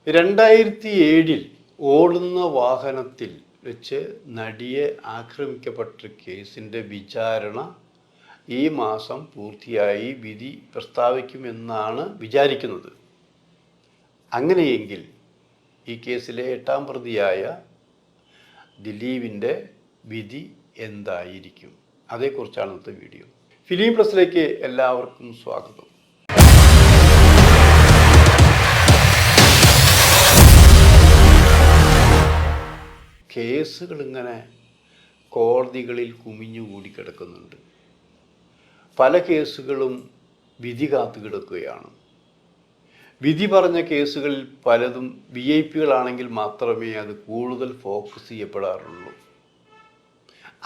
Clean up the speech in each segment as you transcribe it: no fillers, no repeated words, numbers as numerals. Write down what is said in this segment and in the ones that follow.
2007 ഓടുന്ന വാഹനത്തിൽ വെച്ച് നടിയെ ആക്രമിക്കപ്പെട്ട കേസിൻ്റെ വിചാരണ ഈ മാസം പൂർത്തിയായി വിധി പ്രസ്താവിക്കുമെന്നാണ് വിചാരിക്കുന്നത്. അങ്ങനെയെങ്കിൽ ഈ കേസിലെ 8ാം പ്രതിയായ ദിലീപിൻ്റെ വിധി എന്തായിരിക്കും? അതേക്കുറിച്ചാണ് ഇന്നത്തെ വീഡിയോ. ഫിലിം പ്ലസിലേക്ക് എല്ലാവർക്കും സ്വാഗതം. കേസുകൾ ഇങ്ങനെ കോടതികളിൽ കുമിഞ്ഞുകൂടി കിടക്കുന്നുണ്ട്. പല കേസുകളും വിധി കാത്തു കിടക്കുകയാണ്. വിധി പറഞ്ഞ കേസുകളിൽ പലതും VIP-കളാണെങ്കിൽ മാത്രമേ അത് കൂടുതൽ ഫോക്കസ് ചെയ്യപ്പെടാറുള്ളൂ.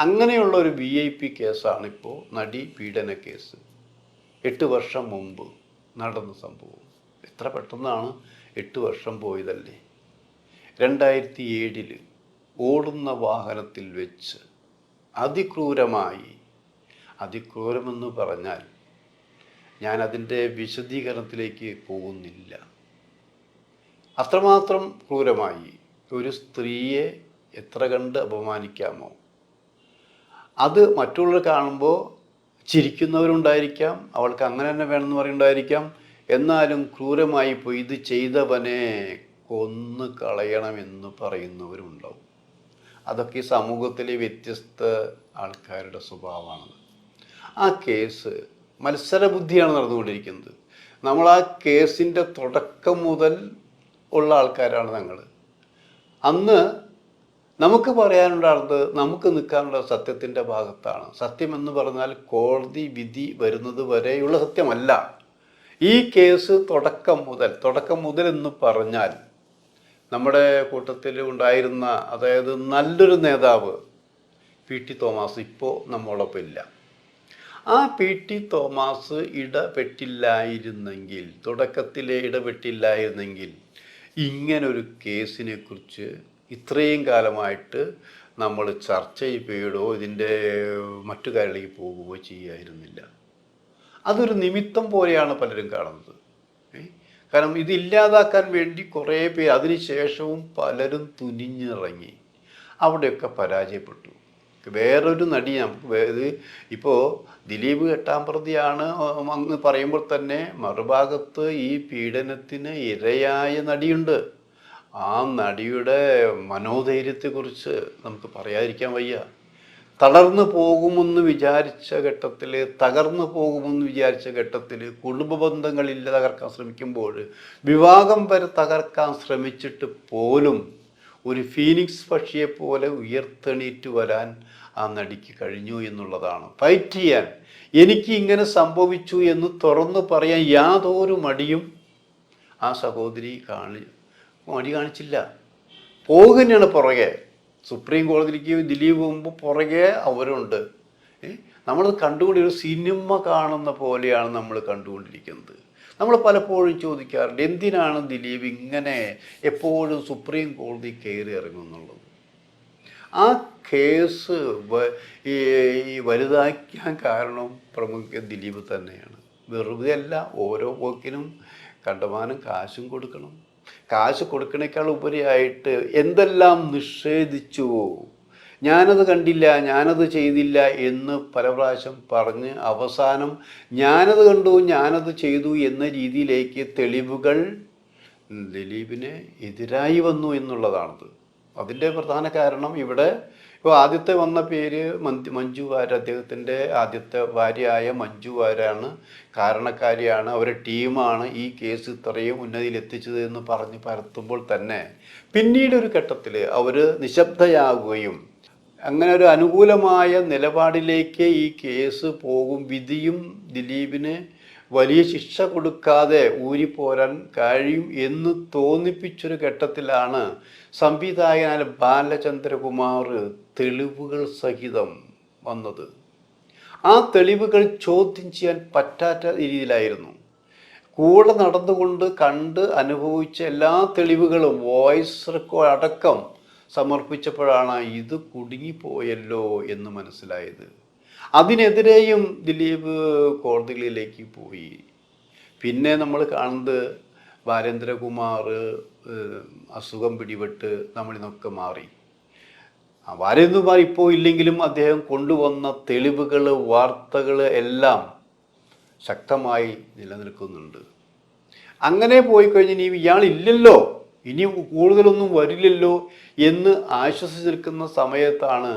അങ്ങനെയുള്ള ഒരു VIP കേസാണിപ്പോൾ നടി പീഡന കേസ്. 8 വർഷം മുമ്പ് നടന്ന സംഭവം. എത്ര പെട്ടെന്നാണ് 8 വർഷം പോയതല്ലേ. 2007 ഓടുന്ന വാഹനത്തിൽ വെച്ച് അതിക്രൂരമെന്ന് പറഞ്ഞാൽ ഞാൻ അതിൻ്റെ വിശദീകരണത്തിലേക്ക് പോകുന്നില്ല. അത്രമാത്രം ക്രൂരമായി ഒരു സ്ത്രീയെ എത്ര കണ്ട് അപമാനിക്കാമോ? അത് മറ്റുള്ളവർ കാണുമ്പോൾ ചിരിക്കുന്നവരുണ്ടായിരിക്കാം, അവൾക്ക് അങ്ങനെ തന്നെ വേണമെന്ന് പറയുന്നുണ്ടായിരിക്കാം. എന്നാലും ക്രൂരമായി പോയി ഇത് ചെയ്തവനെ കൊന്നു കളയണമെന്ന് പറയുന്നവരുണ്ടാവും. അതൊക്കെ സമൂഹത്തിലെ വ്യത്യസ്ത ആൾക്കാരുടെ സ്വഭാവമാണ്. ആ കേസ് മത്സരബുദ്ധിയാണ് നടന്നുകൊണ്ടിരിക്കുന്നത്. നമ്മൾ ആ കേസിൻ്റെ തുടക്കം മുതൽ ഉള്ള ആൾക്കാരാണ് ഞങ്ങൾ. അന്ന് നമുക്ക് പറയാനുണ്ടായിരുന്നത്, നമുക്ക് നിൽക്കാനുള്ള സത്യത്തിൻ്റെ ഭാഗത്താണ്. സത്യമെന്ന് പറഞ്ഞാൽ കോടതി വിധി വരുന്നത് വരെയുള്ള സത്യമല്ല. ഈ കേസ് തുടക്കം മുതൽ എന്ന് പറഞ്ഞാൽ നമ്മുടെ കൂട്ടത്തിൽ ഉണ്ടായിരുന്ന, അതായത് നല്ലൊരു നേതാവ് PT തോമസ് ഇപ്പോൾ നമ്മളോടൊപ്പം ഇല്ല. ആ PT തോമസ് ഇടപെട്ടില്ലായിരുന്നെങ്കിൽ ഇങ്ങനൊരു കേസിനെ കുറിച്ച് ഇത്രയും കാലമായിട്ട് നമ്മൾ ചർച്ച ചെയ്യുകയോ ഇതിൻ്റെ മറ്റു കാര്യങ്ങളിലേക്ക് പോകുകയോ ചെയ്യായിരുന്നില്ല. അതൊരു നിമിത്തം പോലെയാണ് പലരും കാണുന്നത്. കാരണം ഇതില്ലാതാക്കാൻ വേണ്ടി കുറേ പേര്, അതിനുശേഷവും പലരും തുനിഞ്ഞിറങ്ങി. അവിടെയൊക്കെ പരാജയപ്പെട്ടു. വേറൊരു നടി, ഇത് ഇപ്പോൾ ദിലീപ് 8ാം പ്രതിയാണ് എന്ന് പറയുമ്പോൾ തന്നെ മറുഭാഗത്ത് ഈ പീഡനത്തിന് ഇരയായ നടിയുണ്ട്. ആ നടിയുടെ മനോധൈര്യത്തെക്കുറിച്ച് നമുക്ക് പറയാതിരിക്കാൻ വയ്യ. തകർന്നു പോകുമെന്ന് വിചാരിച്ച ഘട്ടത്തിൽ കുടുംബ ബന്ധങ്ങളില്ല തകർക്കാൻ ശ്രമിക്കുമ്പോൾ, വിവാഹം വരെ തകർക്കാൻ ശ്രമിച്ചിട്ട് പോലും ഒരു ഫീനിക്സ് പക്ഷിയെപ്പോലെ ഉയർത്തെണീറ്റ് വരാൻ ആ നടിക്ക് കഴിഞ്ഞു എന്നുള്ളതാണ്. ഫൈറ്റ് ചെയ്യാൻ, എനിക്ക് ഇങ്ങനെ സംഭവിച്ചു എന്ന് തുറന്നു പറയാൻ യാതൊരു മടിയും ആ സഹോദരി മടി കാണിച്ചില്ല. പോകുകയാണ് പുറകെ. സുപ്രീം കോടതിയിലേക്ക് ദിലീപ് പോകുമ്പോൾ പുറകെ അവരുണ്ട്. നമ്മളത് കണ്ടുകൊണ്ട് ഒരു സിനിമ കാണുന്ന പോലെയാണ് നമ്മൾ കണ്ടുകൊണ്ടിരിക്കുന്നത്. നമ്മൾ പലപ്പോഴും ചോദിക്കാറുണ്ട്, എന്തിനാണ് ദിലീപ് ഇങ്ങനെ എപ്പോഴും സുപ്രീം കോടതി കയറി ഇറങ്ങുന്നുള്ളത്? ആ കേസ് വലുതാക്കാൻ കാരണം പ്രമുഖ ദിലീപ് തന്നെയാണ്. വെറുതെ അല്ല, ഓരോ പോക്കിനും കണ്ടമാനം കാശും കൊടുക്കണം. കാശ് കൊടുക്കണേക്കാൾ ഉപരിയായിട്ട് എന്തെല്ലാം നിഷേധിച്ചുവോ, ഞാനത് കണ്ടില്ല, ഞാനത് ചെയ്തില്ല എന്ന് പല പ്രാവശ്യം പറഞ്ഞ് അവസാനം ഞാനത് കണ്ടു, ഞാനത് ചെയ്തു എന്ന രീതിയിലേക്ക് തെളിവുകൾ ദിലീപിന് എതിരായി വന്നു എന്നുള്ളതാണത്. അതിൻ്റെ പ്രധാന കാരണം ഇപ്പോൾ ആദ്യത്തെ വന്ന പേര് മഞ്ജു വാര്യർ, അദ്ദേഹത്തിൻ്റെ ആദ്യത്തെ ഭാര്യയായ മഞ്ജു വാര്യരാണ് കാരണക്കാരിയാണ്, അവരുടെ ടീമാണ് ഈ കേസ് ഇത്രയും ഉന്നതിയിൽ എത്തിച്ചത് എന്ന് പറഞ്ഞ് പരത്തുമ്പോൾ തന്നെ പിന്നീടൊരു ഘട്ടത്തിൽ അവർ നിശബ്ദയാകുകയും അങ്ങനെ ഒരു അനുകൂലമായ നിലപാടിലേക്ക് ഈ കേസ് പോകും, വിധിയും ദിലീപിന് വലിയ ശിക്ഷ കൊടുക്കാതെ ഊരിപ്പോരാൻ കഴിയും എന്ന് തോന്നിപ്പിച്ചൊരു ഘട്ടത്തിലാണ് സംവിധായകനായ ബാലചന്ദ്രകുമാർ തെളിവുകൾ സഹിതം വന്നത്. ആ തെളിവുകൾ ചോദ്യം ചെയ്യാൻ പറ്റാത്ത രീതിയിലായിരുന്നു. കൂടെ നടന്നുകൊണ്ട് കണ്ട് അനുഭവിച്ച എല്ലാ തെളിവുകളും വോയിസ് റെക്കോർഡ് അടക്കം സമർപ്പിച്ചപ്പോഴാണ് ഇത് കുടുങ്ങിപ്പോയല്ലോ എന്ന് മനസ്സിലായത്. അതിനെതിരെയും ദിലീപ് കോടതികളിലേക്ക് പോയി. പിന്നെ നമ്മൾ കാണുന്നത് ബാലേന്ദ്രകുമാർ അസുഖം പിടിപെട്ട് നമ്മളിൽ നിന്നൊക്കെ മാറി. ബാലേന്ദ്രകുമാർ ഇപ്പോൾ ഇല്ലെങ്കിലും അദ്ദേഹം കൊണ്ടുവന്ന തെളിവുകൾ, വാർത്തകൾ എല്ലാം ശക്തമായി നിലനിൽക്കുന്നുണ്ട്. അങ്ങനെ പോയി കഴിഞ്ഞാൽ ഇയാളില്ലല്ലോ, ഇനി കൂടുതലൊന്നും വരില്ലല്ലോ എന്ന് ആശ്വസിച്ച് നിൽക്കുന്ന സമയത്താണ്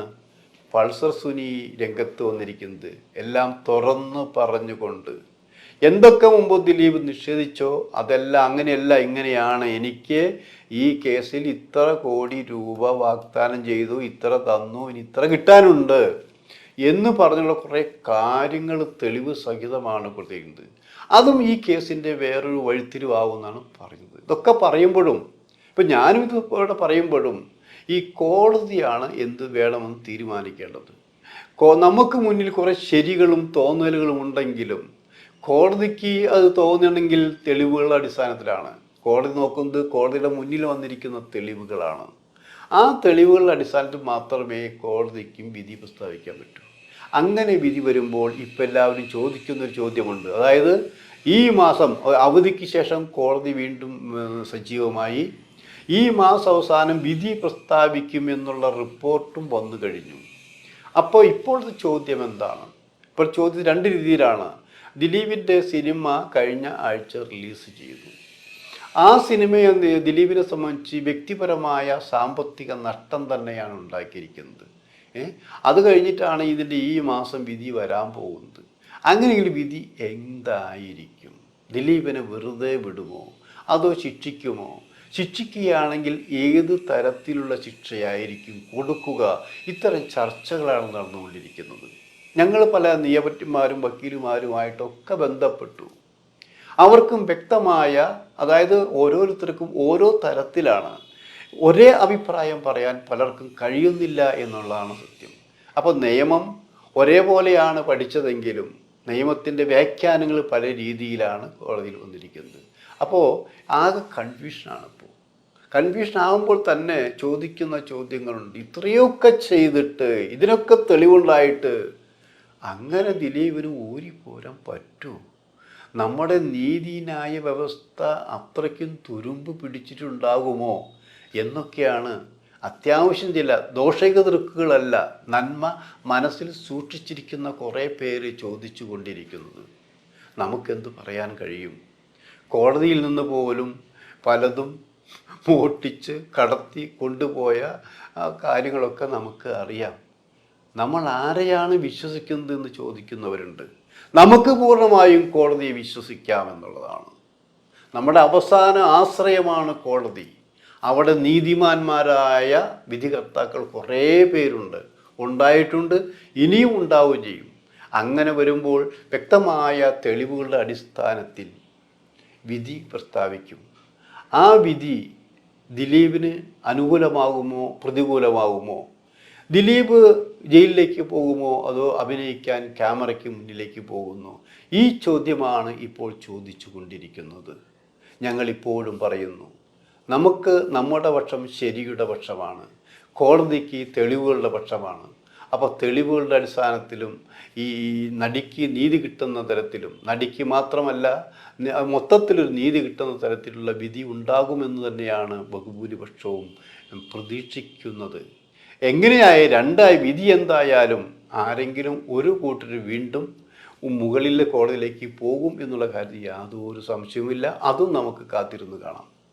പൾസർ സുനി രംഗത്ത് വന്നിരിക്കുന്നത്. എല്ലാം തുറന്ന് പറഞ്ഞുകൊണ്ട് എന്തൊക്കെ മുമ്പ് ദിലീപ് നിഷേധിച്ചോ അതെല്ലാം അങ്ങനെയല്ല, ഇങ്ങനെയാണ്, എനിക്ക് ഈ കേസിൽ ഇത്ര കോടി രൂപ വാഗ്ദാനം ചെയ്തു, ഇത്ര തന്നു, ഇനി ഇത്ര കിട്ടാനുണ്ട് എന്ന് പറഞ്ഞുള്ള കുറേ കാര്യങ്ങൾ തെളിവ് സഹിതമാണ് കൊടുത്തിരിക്കുന്നത്. അതും ഈ കേസിൻ്റെ വേറൊരു വഴിത്തിരിവാകുമെന്നാണ് പറയുന്നത്. ഇതൊക്കെ പറയുമ്പോഴും ഇപ്പം ഞാനും ഇതുപോലെ പറയുമ്പോഴും ഈ കോടതിയാണ് എന്ത് വേണമെന്ന് തീരുമാനിക്കേണ്ടത്. നമുക്ക് മുന്നിൽ കുറേ ശരികളും തോന്നലുകളും ഉണ്ടെങ്കിലും കോടതിക്ക് അത് തോന്നുന്നുണ്ടെങ്കിൽ തെളിവുകളുടെ അടിസ്ഥാനത്തിലാണ്. കോടതി നോക്കുന്നത് കോടതിയുടെ മുന്നിൽ വന്നിരിക്കുന്ന തെളിവുകളാണ്. ആ തെളിവുകളുടെ അടിസ്ഥാനത്തിൽ മാത്രമേ കോടതിക്കും വിധി പ്രസ്താവിക്കാൻ പറ്റൂ. അങ്ങനെ വിധി വരുമ്പോൾ ഇപ്പം എല്ലാവരും ചോദിക്കുന്നൊരു ചോദ്യമുണ്ട്. അതായത് ഈ മാസം അവധിക്ക് ശേഷം കോടതി വീണ്ടും സജീവമായി, ഈ മാസം അവസാനം വിധി പ്രസ്താവിക്കുമെന്നുള്ള റിപ്പോർട്ടും വന്നു കഴിഞ്ഞു. അപ്പോൾ ഇപ്പോഴത്തെ ചോദ്യം എന്താണ്? ഇപ്പോൾ ചോദ്യം രണ്ട് രീതിയിലാണ്. ദിലീപിൻ്റെ സിനിമ കഴിഞ്ഞ ആഴ്ച റിലീസ് ചെയ്തു. ആ സിനിമ ദിലീപിനെ സംബന്ധിച്ച് വ്യക്തിപരമായ സാമ്പത്തിക നഷ്ടം തന്നെയാണ് ഉണ്ടാക്കിയിരിക്കുന്നത്. അത് കഴിഞ്ഞിട്ടാണ് ഇതിൻ്റെ ഈ മാസം വിധി വരാൻ പോകുന്നത്. അങ്ങനെയെങ്കിൽ വിധി എന്തായിരിക്കും? ദിലീപിനെ വെറുതെ വിടുമോ അതോ ശിക്ഷിക്കുമോ? ശിക്ഷിക്കുകയാണെങ്കിൽ ഏത് തരത്തിലുള്ള ശിക്ഷയായിരിക്കും കൊടുക്കുക? ഇത്തരം ചർച്ചകളാണ് നടന്നുകൊണ്ടിരിക്കുന്നത്. ഞങ്ങൾ പല നിയമജ്ഞന്മാരും വക്കീലുമാരുമായിട്ടൊക്കെ ബന്ധപ്പെട്ടു. അവർക്കും വ്യക്തമായ, അതായത് ഓരോരുത്തർക്കും ഓരോ തരത്തിലാണ്, ഒരേ അഭിപ്രായം പറയാൻ പലർക്കും കഴിയുന്നില്ല എന്നുള്ളതാണ് സത്യം. അപ്പോൾ നിയമം ഒരേപോലെയാണ് പഠിച്ചതെങ്കിലും നിയമത്തിൻ്റെ വ്യാഖ്യാനങ്ങൾ പല രീതിയിലാണ് കോടതിയിൽ വന്നിരിക്കുന്നത്. അപ്പോൾ ആകെ കൺഫ്യൂഷനാണ്. കൺഫ്യൂഷൻ ആകുമ്പോൾ തന്നെ ചോദിക്കുന്ന ചോദ്യങ്ങളുണ്ട്. ഇത്രയൊക്കെ ചെയ്തിട്ട്, ഇതിനൊക്കെ തെളിവുണ്ടായിട്ട് അങ്ങനെ ദിലീപിന് ഊരിപ്പോരാൻ പറ്റുമോ? നമ്മുടെ നീതിന്യായ വ്യവസ്ഥ അത്രയ്ക്കും തുരുമ്പ് പിടിച്ചിട്ടുണ്ടാകുമോ എന്നൊക്കെയാണ് അത്യാവശ്യം ചില ദോഷക ദൃക്കുകളല്ല, നന്മ മനസ്സിൽ സൂക്ഷിച്ചിരിക്കുന്ന കുറേ പേര് ചോദിച്ചു കൊണ്ടിരിക്കുന്നത്. നമുക്കെന്ത് പറയാൻ കഴിയും? കോടതിയിൽ നിന്ന് പോലും പലതും മോഷ്ടിച്ച് കടത്തി കൊണ്ടുപോയ കാര്യങ്ങളൊക്കെ നമുക്ക് അറിയാം. നമ്മൾ ആരെയാണ് വിശ്വസിക്കുന്നതെന്ന് ചോദിക്കുന്നവരുണ്ട്. നമുക്ക് പൂർണ്ണമായും കോടതിയെ വിശ്വസിക്കാമെന്നുള്ളതാണ്. നമ്മുടെ അവസാന ആശ്രയമാണ് കോടതി. അവിടെ നീതിമാന്മാരായ വിധികർത്താക്കൾ കുറേ പേരുണ്ട്, ഉണ്ടായിട്ടുണ്ട്, ഇനിയും ഉണ്ടാവുകയും ചെയ്യും. അങ്ങനെ വരുമ്പോൾ വ്യക്തമായ തെളിവുകളുടെ അടിസ്ഥാനത്തിൽ വിധി പ്രസ്താവിക്കും. ആ വിധി ദിലീപിന് അനുകൂലമാകുമോ പ്രതികൂലമാകുമോ? ദിലീപ് ജയിലിലേക്ക് പോകുമോ അതോ അഭിനയിക്കാൻ ക്യാമറയ്ക്ക് മുന്നിലേക്ക് പോകുന്നു? ഈ ചോദ്യമാണ് ഇപ്പോൾ ചോദിച്ചു കൊണ്ടിരിക്കുന്നത്. ഞങ്ങളിപ്പോഴും പറയുന്നു, നമുക്ക് നമ്മുടെ പക്ഷം ശരിയുടെ പക്ഷമാണ്, കോടതിക്ക് തെളിവുകളുടെ പക്ഷമാണ്. അപ്പോൾ തെളിവുകളുടെ അടിസ്ഥാനത്തിലും ഈ നടിക്ക് നീതി കിട്ടുന്ന തരത്തിലും, നടിക്ക് മാത്രമല്ല മൊത്തത്തിലൊരു നീതി കിട്ടുന്ന തരത്തിലുള്ള വിധി ഉണ്ടാകുമെന്ന് തന്നെയാണ് ബഹുഭൂരിപക്ഷവും പ്രതീക്ഷിക്കുന്നത്. എങ്ങനെയായി രണ്ടായി വിധി എന്തായാലും ആരെങ്കിലും ഒരു കൂട്ടർ വീണ്ടും മുകളിലെ കോടതിയിലേക്ക് പോകും എന്നുള്ള കാര്യത്തിൽ യാതൊരു സംശയവുമില്ല. അതും നമുക്ക് കാത്തിരുന്ന് കാണാം.